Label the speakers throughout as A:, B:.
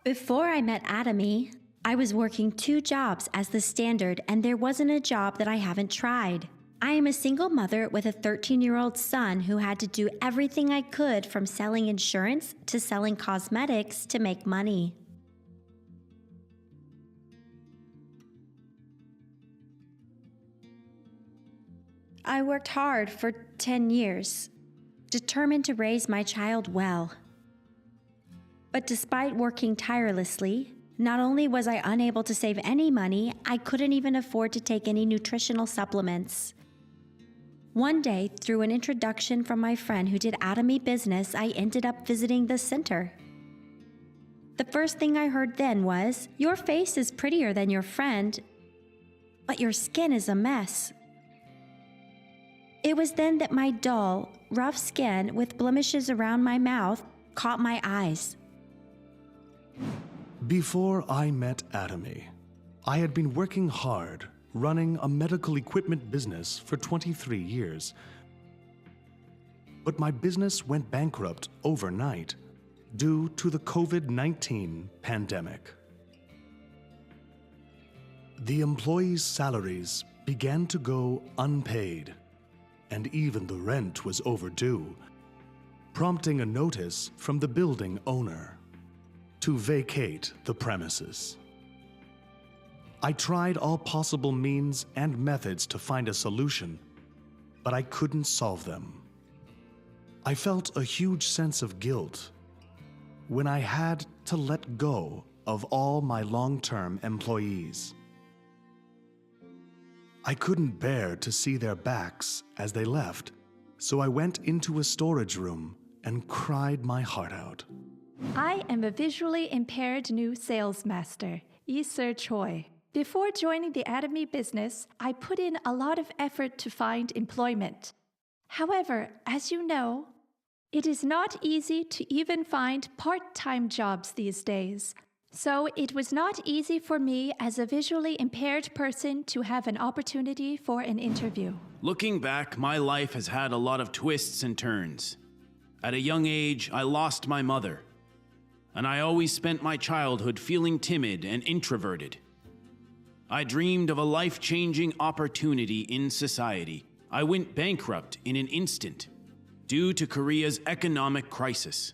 A: Before I met Atomy, I was working 2 jobs as the standard, and there wasn't a job that I haven't tried. I am a single mother with a 13-year-old son who had to do everything I could, from selling insurance to selling cosmetics, to make money. I worked hard for 10 years, determined to raise my child well. But despite working tirelessly, not only was I unable to save any money, I couldn't even afford to take any nutritional supplements. One day, through an introduction from my friend who did Atomy business, I ended up visiting the center. The first thing I heard then was, "Your face is prettier than your friend, but your skin is a mess." It was then that my dull, rough skin with blemishes around my mouth caught my eyes.
B: Before I met Atomy, I had been working hard, running a medical equipment business for 23 years. But my business went bankrupt overnight due to the COVID-19 pandemic. The employees' salaries began to go unpaid, and even the rent was overdue, prompting a notice from the building owner to vacate the premises. I tried all possible means and methods to find a solution, but I couldn't solve them. I felt a huge sense of guilt when I had to let go of all my long-term employees. I couldn't bear to see their backs as they left, so I went into a storage room and cried my heart out.
C: I am a visually impaired new sales master, Sir Choi. Before joining the Atomy business, I put in a lot of effort to find employment. However, as you know, it is not easy to even find part-time jobs these days. So it was not easy for me as a visually impaired person to have an opportunity for an interview.
D: Looking back, my life has had a lot of twists and turns. At a young age, I lost my mother, and I always spent my childhood feeling timid and introverted. I dreamed of a life-changing opportunity in society. I went bankrupt in an instant due to Korea's economic crisis.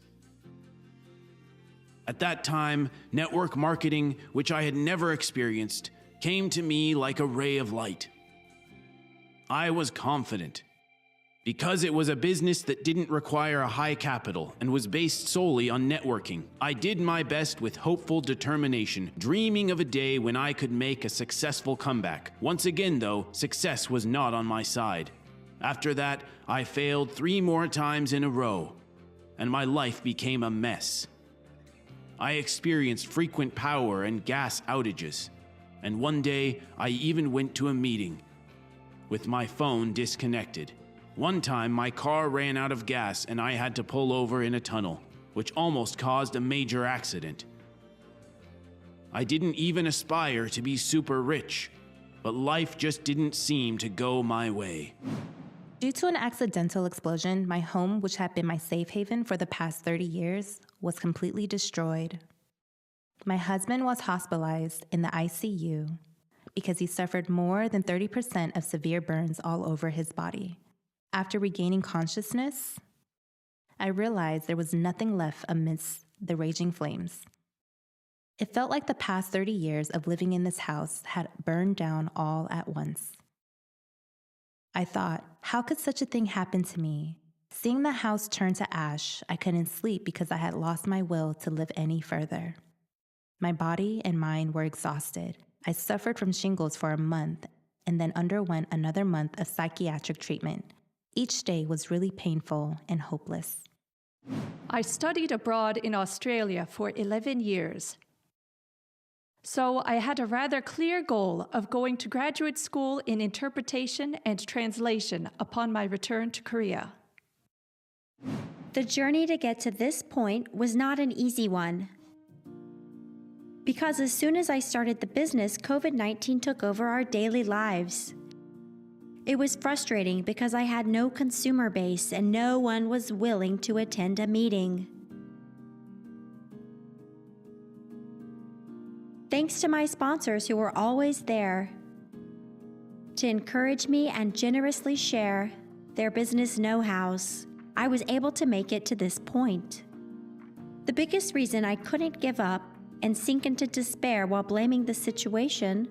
D: At that time, network marketing, which I had never experienced, came to me like a ray of light. I was confident. Because it was a business that didn't require a high capital and was based solely on networking, I did my best with hopeful determination, dreaming of a day when I could make a successful comeback. Once again, though, success was not on my side. After that, I failed 3 more times in a row, and my life became a mess. I experienced frequent power and gas outages, and one day I even went to a meeting with my phone disconnected. One time, my car ran out of gas and I had to pull over in a tunnel, which almost caused a major accident. I didn't even aspire to be super rich, but life just didn't seem to go my way.
E: Due to an accidental explosion, my home, which had been my safe haven for the past 30 years, was completely destroyed. My husband was hospitalized in the ICU because he suffered more than 30% of severe burns all over his body. After regaining consciousness, I realized there was nothing left amidst the raging flames. It felt like the past 30 years of living in this house had burned down all at once. I thought, how could such a thing happen to me? Seeing the house turn to ash, I couldn't sleep because I had lost my will to live any further. My body and mind were exhausted. I suffered from shingles for a month and then underwent another month of psychiatric treatment. Each day was really painful and hopeless.
C: I studied abroad in Australia for 11 years. So I had a rather clear goal of going to graduate school in interpretation and translation upon my return to Korea.
A: The journey to get to this point was not an easy one. Because as soon as I started the business, COVID-19 took over our daily lives. It was frustrating because I had no consumer base and no one was willing to attend a meeting. Thanks to my sponsors who were always there to encourage me and generously share their business know-hows, I was able to make it to this point. The biggest reason I couldn't give up and sink into despair while blaming the situation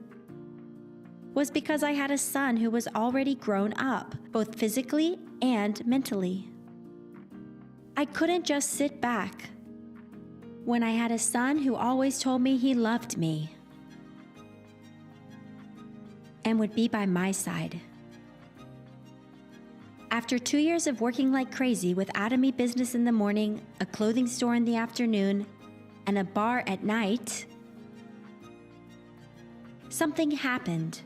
A: was because I had a son who was already grown up, both physically and mentally. I couldn't just sit back when I had a son who always told me he loved me and would be by my side. After 2 years of working like crazy with Atomy business in the morning, a clothing store in the afternoon, and a bar at night, something happened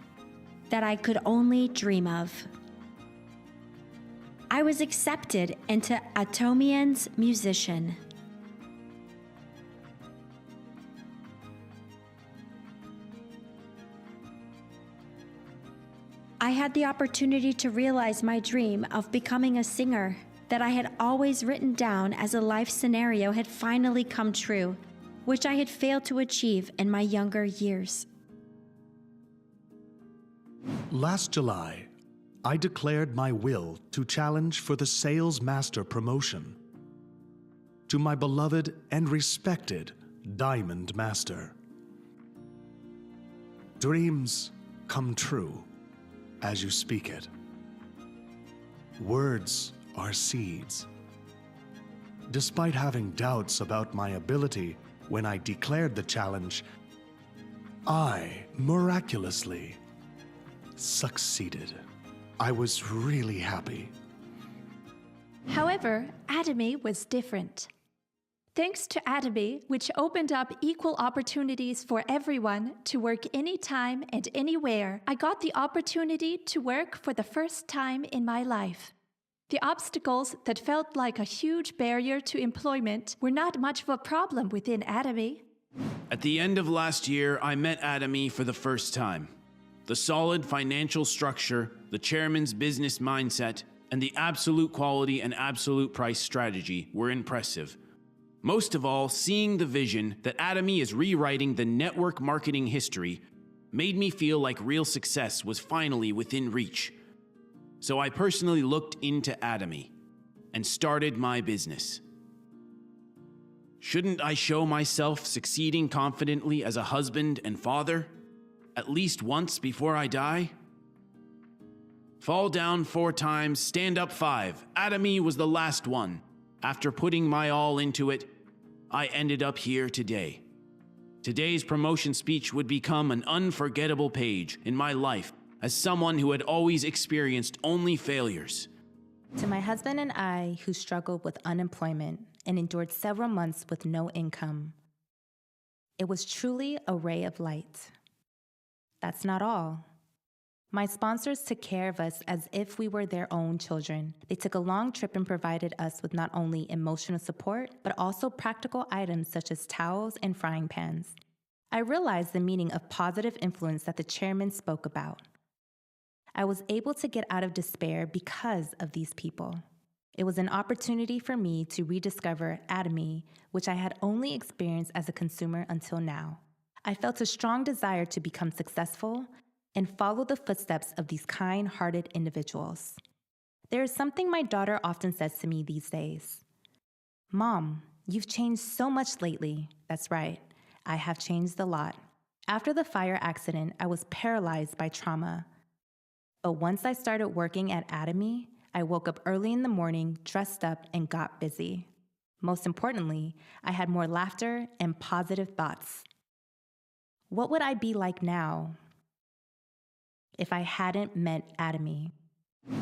A: that I could only dream of. I was accepted into Atomy's musician. I had the opportunity to realize my dream of becoming a singer that I had always written down as a life scenario had finally come true, which I had failed to achieve in my younger years.
B: Last July, I declared my will to challenge for the Sales Master promotion to my beloved and respected Diamond Master. Dreams come true as you speak it. Words are seeds. Despite having doubts about my ability when I declared the challenge, I miraculously succeeded. I was really happy.
C: However, Atomy was different. Thanks to Atomy, which opened up equal opportunities for everyone to work anytime and anywhere, I got the opportunity to work for the first time in my life. The obstacles that felt like a huge barrier to employment were not much of a problem within Atomy.
D: At the end of last year, I met Atomy for the first time. The solid financial structure, the chairman's business mindset, and the absolute quality and absolute price strategy were impressive. Most of all, seeing the vision that Atomy is rewriting the network marketing history made me feel like real success was finally within reach. So I personally looked into Atomy and started my business. Shouldn't I show myself succeeding confidently as a husband and father, at least once before I die? Fall down 4 times, stand up 5. Atomy was the last one. After putting my all into it, I ended up here today. Today's promotion speech would become an unforgettable page in my life as someone who had always experienced only failures.
E: To my husband and I, who struggled with unemployment and endured several months with no income, it was truly a ray of light. That's not all. My sponsors took care of us as if we were their own children. They took a long trip and provided us with not only emotional support, but also practical items such as towels and frying pans. I realized the meaning of positive influence that the chairman spoke about. I was able to get out of despair because of these people. It was an opportunity for me to rediscover Atomy, which I had only experienced as a consumer until now. I felt a strong desire to become successful and follow the footsteps of these kind-hearted individuals. There is something my daughter often says to me these days. Mom, you've changed so much lately. That's right, I have changed a lot. After the fire accident, I was paralyzed by trauma. But once I started working at Atomy, I woke up early in the morning, dressed up, and got busy. Most importantly, I had more laughter and positive thoughts. What would I be like now if I hadn't met Atomy?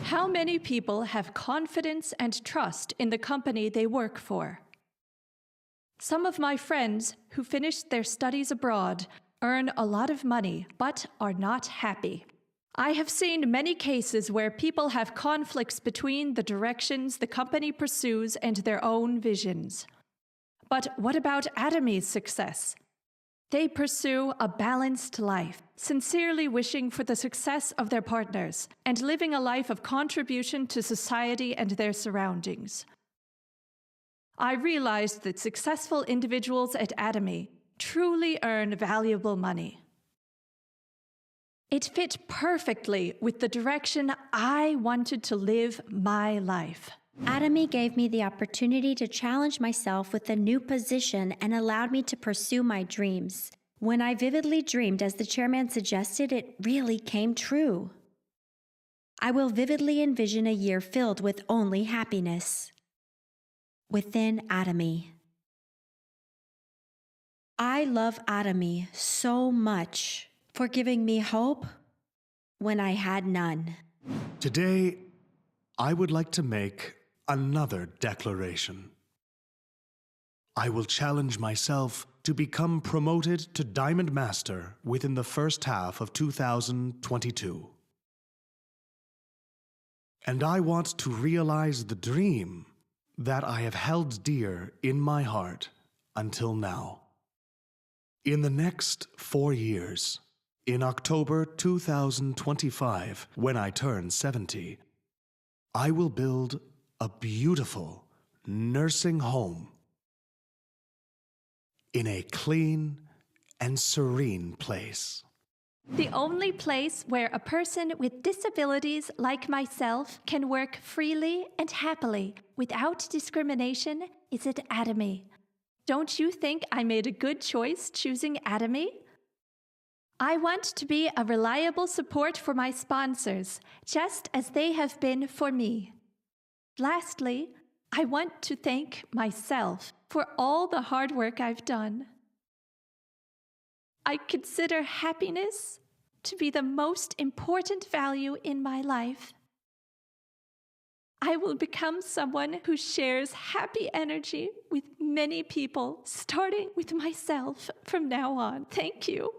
C: How many people have confidence and trust in the company they work for? Some of my friends who finished their studies abroad earn a lot of money but are not happy. I have seen many cases where people have conflicts between the directions the company pursues and their own visions. But what about Atomy's success? They pursue a balanced life, sincerely wishing for the success of their partners and living a life of contribution to society and their surroundings. I realized that successful individuals at Atomy truly earn valuable money. It fit perfectly with the direction I wanted to live my life.
A: Atomy gave me the opportunity to challenge myself with a new position and allowed me to pursue my dreams. When I vividly dreamed, as the chairman suggested, it really came true. I will vividly envision a year filled with only happiness. Within Atomy. I love Atomy so much for giving me hope when I had none.
B: Today, I would like to make another declaration. I will challenge myself to become promoted to Diamond Master within the first half of 2022. And I want to realize the dream that I have held dear in my heart until now. In the next 4 years, in October 2025, when I turn 70, I will build a beautiful nursing home in a clean and serene place.
C: The only place where a person with disabilities like myself can work freely and happily without discrimination is at Atomy. Don't you think I made a good choice choosing Atomy? I want to be a reliable support for my sponsors, just as they have been for me. Lastly, I want to thank myself for all the hard work I've done. I consider happiness to be the most important value in my life. I will become someone who shares happy energy with many people, starting with myself from now on. Thank you.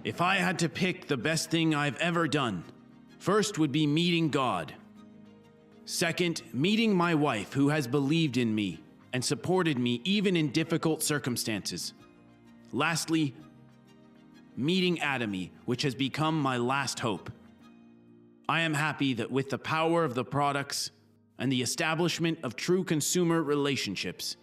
D: If I had to pick the best thing I've ever done, first would be meeting God. Second, meeting my wife, who has believed in me and supported me even in difficult circumstances. Lastly, meeting Atomy, which has become my last hope. I am happy that with the power of the products and the establishment of true consumer relationships,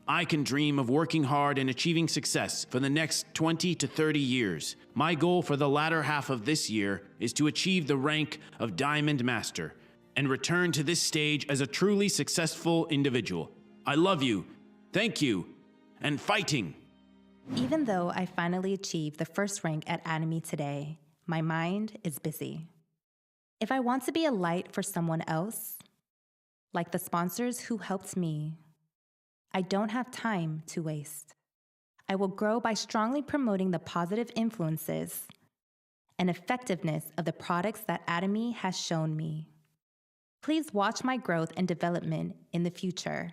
D: I can dream of working hard and achieving success for the next 20 to 30 years. My goal for the latter half of this year is to achieve the rank of Diamond Master and return to this stage as a truly successful individual. I love you, thank you, and fighting!
E: Even though I finally achieved the first rank at Atomy today, my mind is busy. If I want to be a light for someone else, like the sponsors who helped me, I don't have time to waste. I will grow by strongly promoting the positive influences and effectiveness of the products that Atomy has shown me. Please watch my growth and development in the future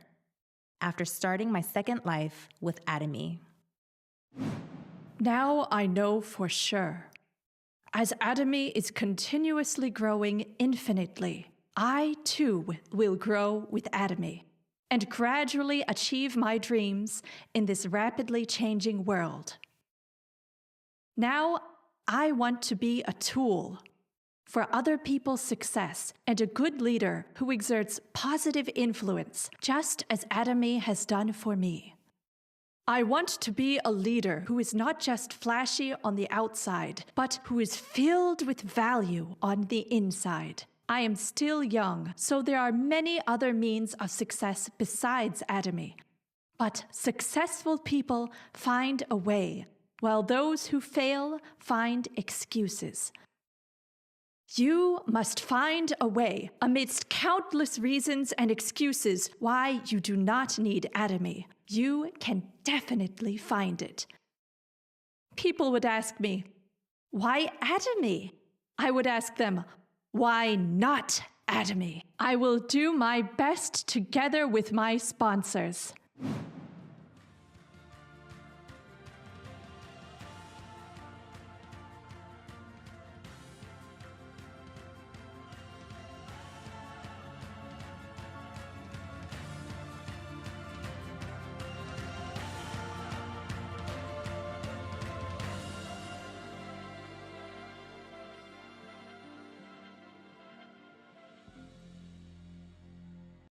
E: after starting my second life with Atomy.
C: Now I know for sure. As Atomy is continuously growing infinitely, I too will grow with Atomy and gradually achieve my dreams in this rapidly changing world. Now I want to be a tool for other people's success and a good leader who exerts positive influence, just as Atomy has done for me. I want to be a leader who is not just flashy on the outside, but who is filled with value on the inside. I am still young, so there are many other means of success besides Atomy. But successful people find a way, while those who fail find excuses. You must find a way, amidst countless reasons and excuses why you do not need Atomy. You can definitely find it. People would ask me, why Atomy? I would ask them, why not Atomy? I will do my best together with my sponsors.